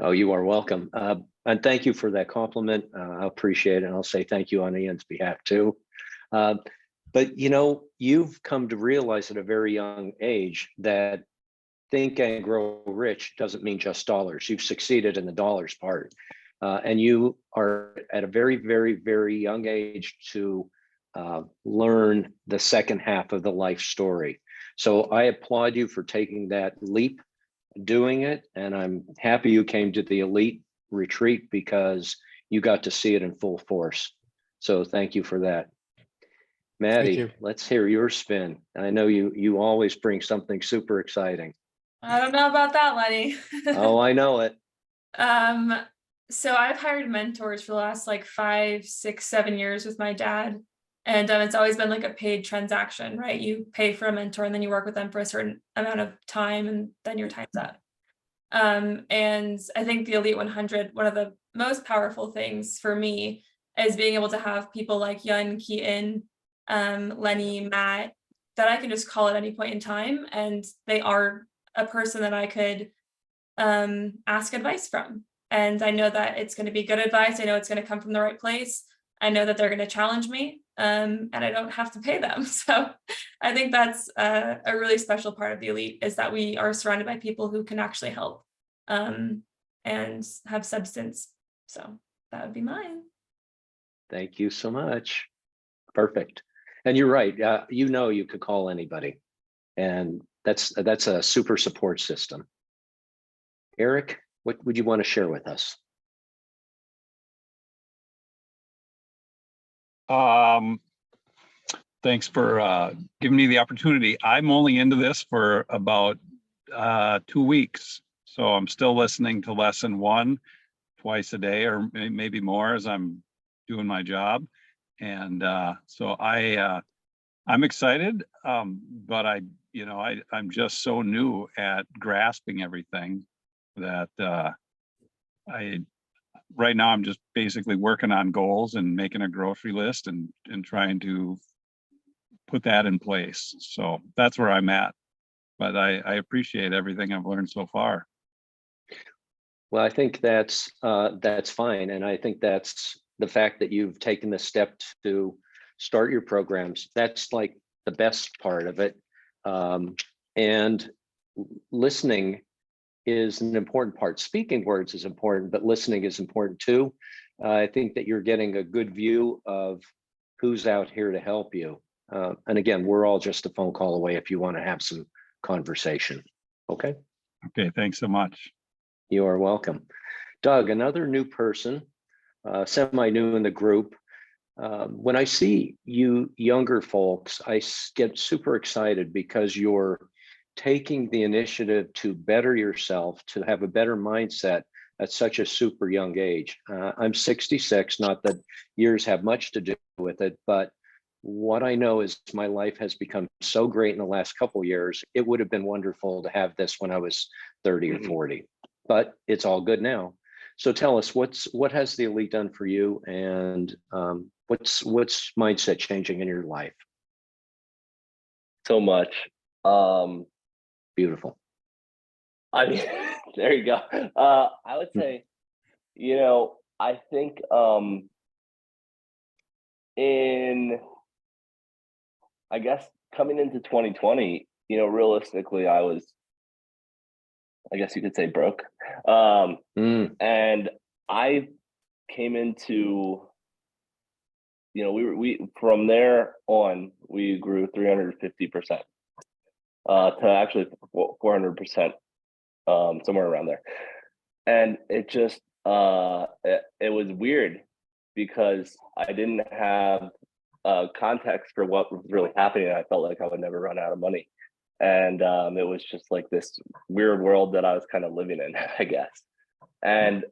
Oh, you are welcome. And thank you for that compliment. I appreciate it. And I'll say thank you on Ian's behalf too. But, you know, you've come to realize at a very young age that Think and Grow Rich doesn't mean just dollars. You've succeeded in the dollars part. And you are at a very, very, very young age to learn the second half of the life story. So I applaud you for taking that leap, doing it. And I'm happy you came to the elite retreat because you got to see it in full force. So thank you for that. Maddie, let's hear your spin. I know you always bring something super exciting. I don't know about that, Lenny. Oh, I know it. So I've hired mentors for the last like 5, 6, 7 years with my dad. And it's always been like a paid transaction, right? You pay for a mentor and then you work with them for a certain amount of time, and then your time's up. And I think the Elite 100, one of the most powerful things for me is being able to have people like Yun, Keaton, Lenny, Matt, that I can just call at any point in time. And they are a person that I could ask advice from. And I know that it's going to be good advice. I know it's going to come from the right place. I know that they're going to challenge me, and I don't have to pay them. So I think that's a really special part of the Elite, is that we are surrounded by people who can actually help and have substance. So that would be mine. Thank you so much. Perfect. And you're right. You know, you could call anybody, and that's a super support system. Eric, what would you want to share with us? Thanks for giving me the opportunity. I'm only into this for about 2 weeks. So I'm still listening to lesson 1 twice a day, or maybe more as I'm doing my job. And so I'm excited, but I'm just so new at grasping everything that right now I'm just basically working on goals and making a grocery list and trying to put that in place. So that's where I'm at. But I appreciate everything I've learned so far. Well, I think that's fine. And I think that's the fact that you've taken the step to start your programs. That's like the best part of it. And listening is an important part. Speaking words is important, but listening is important too. I think that you're getting a good view of who's out here to help you. And again, we're all just a phone call away if you want to have some conversation. Okay. Okay. Thanks so much. You are welcome. Doug, another new person, semi-new in the group. When I see you younger folks, I get super excited because you're taking the initiative to better yourself, to have a better mindset at such a super young age. I'm 66, not that years have much to do with it, but what I know is my life has become so great in the last couple of years. It would have been wonderful to have this when I was 30 or 40, but it's all good now. So tell us, what has the elite done for you, and what's mindset changing in your life? So much. Beautiful. I mean, there you go. I would say, I think I guess coming into 2020, realistically, I was, I guess you could say, broke. And I came into, we from there on, we grew 350%, to actually 400%, somewhere around there. And it just, it was weird because I didn't have context for what was really happening. I felt like I would never run out of money. And it was just like this weird world that I was kind of living in, I guess. And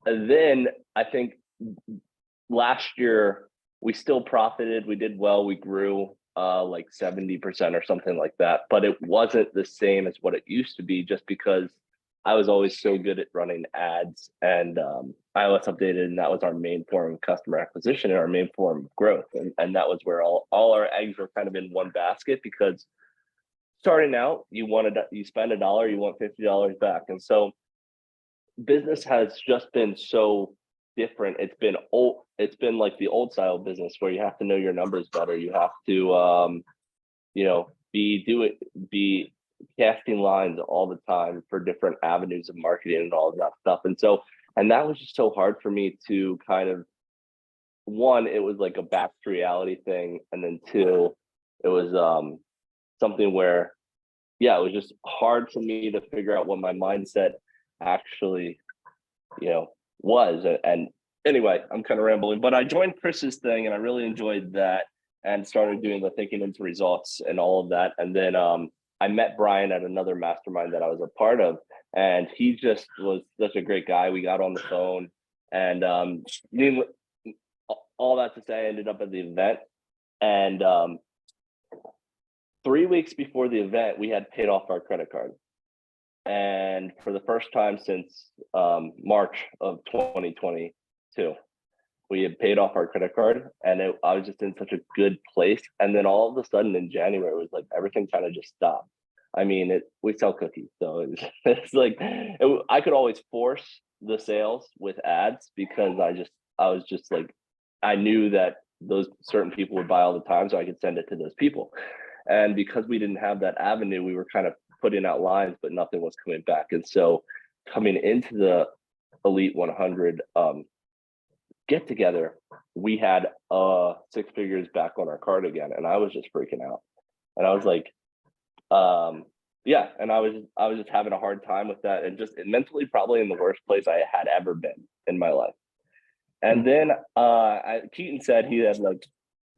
then I think last year we still profited. We did well. We grew like 70% or something like that. But it wasn't the same as what it used to be, just because I was always so good at running ads and iOS Updated, and that was our main form of customer acquisition and our main form of growth. And that was where all our eggs were kind of in one basket, because starting out, you spend $1, you want $50 back. And so business has just been so different. It's been like the old style business where you have to know your numbers better. You have to, be casting lines all the time for different avenues of marketing and all of that stuff. And that was just so hard for me to kind of, one, it was like a back to reality thing. And then two, it was something where, it was just hard for me to figure out what my mindset actually, was. And anyway, I'm kind of rambling, but I joined Chris's thing and I really enjoyed that and started doing the thinking into results and all of that. And then I met Brian at another mastermind that I was a part of, and he just was such a great guy. We got on the phone, and all that to say, I ended up at the event, and 3 weeks before the event, we had paid off our credit card. And for the first time since March of 2022, we had paid off our credit card, and I was just in such a good place. And then all of a sudden in January, it was like everything kind of just stopped. I mean, we sell cookies, so it's like I could always force the sales with ads, because I was just like, I knew that those certain people would buy all the time, so I could send it to those people. And because we didn't have that avenue, we were kind of putting out lines, but nothing was coming back. And so coming into the Elite 100 get together, we had 6 figures back on our card again, and I was just freaking out. And I was like, and I was just having a hard time with that, and just mentally probably in the worst place I had ever been in my life. And then Keaton said he had like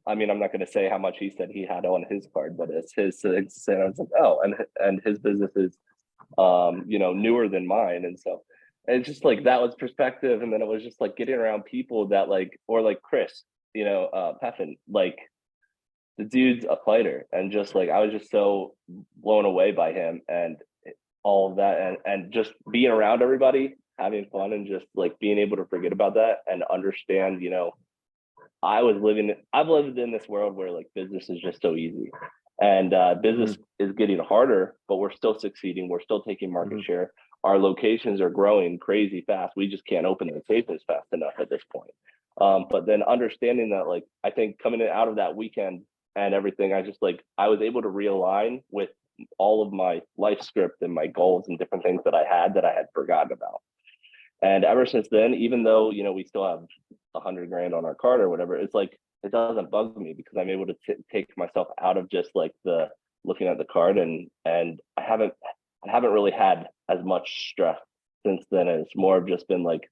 I mean, I'm not going to say how much he said he had on his card, but it's his. And I was like, oh, and his business is, newer than mine, and so it's just like that was perspective. And then it was just like getting around people that like, or like Chris, Peffin, like the dude's a fighter, and just like I was just so blown away by him and all of that, and just being around everybody, having fun, and just like being able to forget about that and understand, I've lived in this world where like business is just so easy, and business is getting harder, but we're still succeeding. We're still taking market share. Our locations are growing crazy fast. We just can't open the safes fast enough at this point. But then understanding that, like, I think coming out of that weekend and everything, I was able to realign with all of my life script and my goals and different things that I had forgotten about. And ever since then, even though, we still have $100,000 on our card or whatever, it's like, it doesn't bug me because I'm able to take myself out of just like the looking at the card, and I haven't really had as much stress since then. And it's more of just been like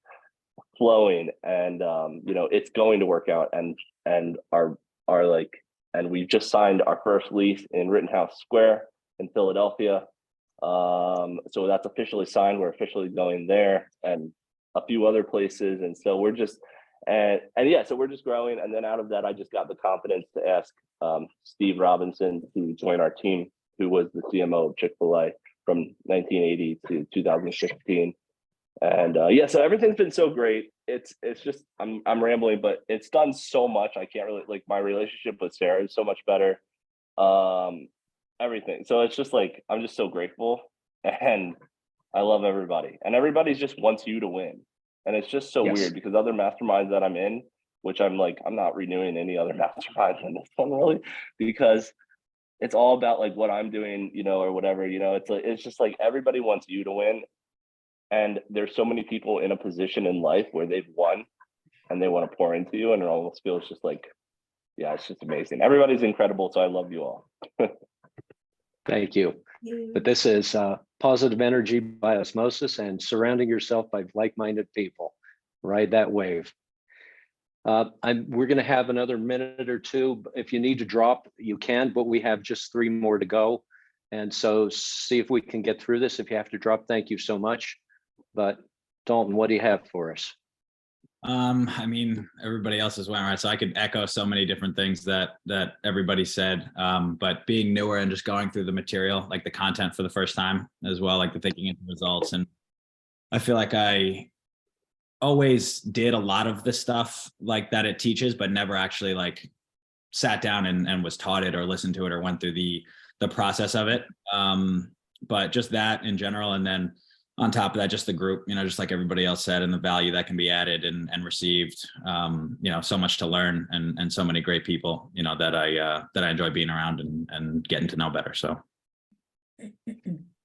flowing, and it's going to work out, and we've just signed our first lease in Rittenhouse Square in Philadelphia. So that's officially signed. We're officially going there, and a few other places. And so we're just, so we're just growing. And then out of that, I just got the confidence to ask Steve Robinson to join our team, who was the CMO of Chick-fil-A from 1980 to 2016. And so everything's been so great. It's just, I'm rambling, but it's done so much. I can't really, like, my relationship with Sarah is so much better. Everything. So it's just like, I'm just so grateful, and I love everybody, and everybody's just wants you to win. And it's just so weird because other masterminds that I'm in, which I'm not renewing any other masterminds in this one really, because it's all about like what I'm doing, or whatever, it's just like everybody wants you to win. And there's so many people in a position in life where they've won and they want to pour into you, and it almost feels just like, yeah, it's just amazing. Everybody's incredible. So I love you all. Thank you. But this is positive energy by osmosis, and surrounding yourself by like-minded people. Ride that wave. We're going to have another minute or two. If you need to drop, you can, but we have just 3 more to go. And so see if we can get through this. If you have to drop, thank you so much. But Dalton, what do you have for us? I mean, everybody else has went right, so I could echo so many different things that everybody said. But being newer and just going through the material, like the content for the first time as well, like the thinking into results, and I feel like I always did a lot of the stuff like that it teaches, but never actually like sat down and was taught it or listened to it or went through the process of it. But just that in general, and then on top of that, just the group, just like everybody else said, and the value that can be added and received, so much to learn, and so many great people, that I enjoy being around and getting to know better. So.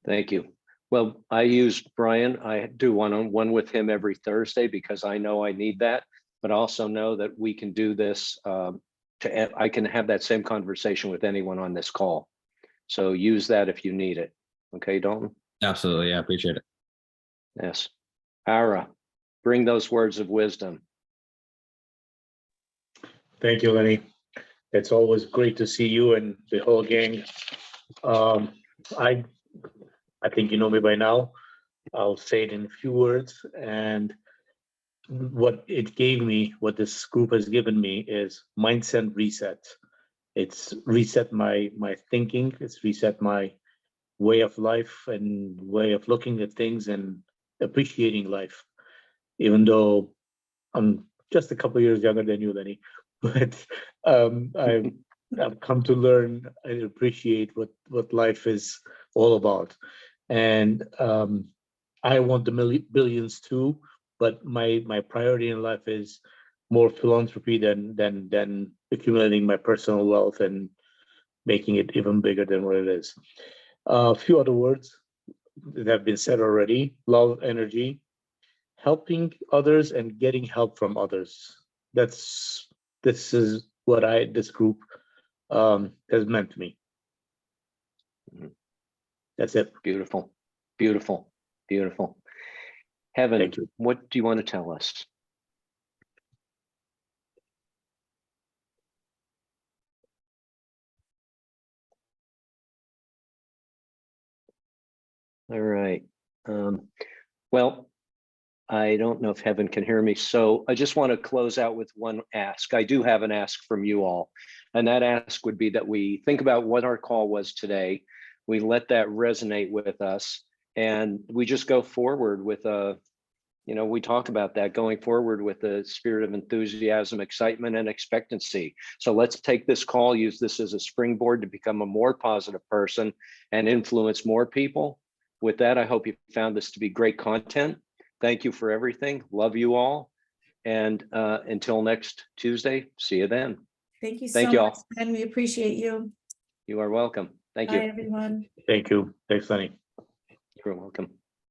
Thank you. Well, I use Brian. I do one-on-one with him every Thursday because I know I need that, but also know that we can do this. I can have that same conversation with anyone on this call. So use that if you need it. Okay, Dalton? Absolutely. Yeah, appreciate it. Yes. Ara, bring those words of wisdom. Thank you, Lenny. It's always great to see you and the whole gang. I think you know me by now. I'll say it in a few words. And what it gave me, what this group has given me, is mindset reset. It's reset my thinking. It's reset my way of life and way of looking at things and appreciating life, even though I'm just a couple of years younger than you, Lenny. But I've come to learn and appreciate what life is all about. And I want the billions too, but my priority in life is more philanthropy than accumulating my personal wealth and making it even bigger than what it is. A few other words that have been said already: love, energy, helping others, and getting help from others. This is what this group has meant to me. That's it. Beautiful, beautiful, beautiful. Heaven, what do you want to tell us? All right. Well, I don't know if Heaven can hear me, so I just want to close out with one ask. I do have an ask from you all, and that ask would be that we think about what our call was today. We let that resonate with us, and we just go forward with we talk about that going forward with the spirit of enthusiasm, excitement, and expectancy. So let's take this call, use this as a springboard to become a more positive person and influence more people. With that, I hope you found this to be great content. Thank you for everything. Love you all. And until next Tuesday, see you then. Thank you so Thank you much, all. and we appreciate you. You are welcome. Thank Bye, you. everyone. Thank you. Thanks, Sunny. You're welcome.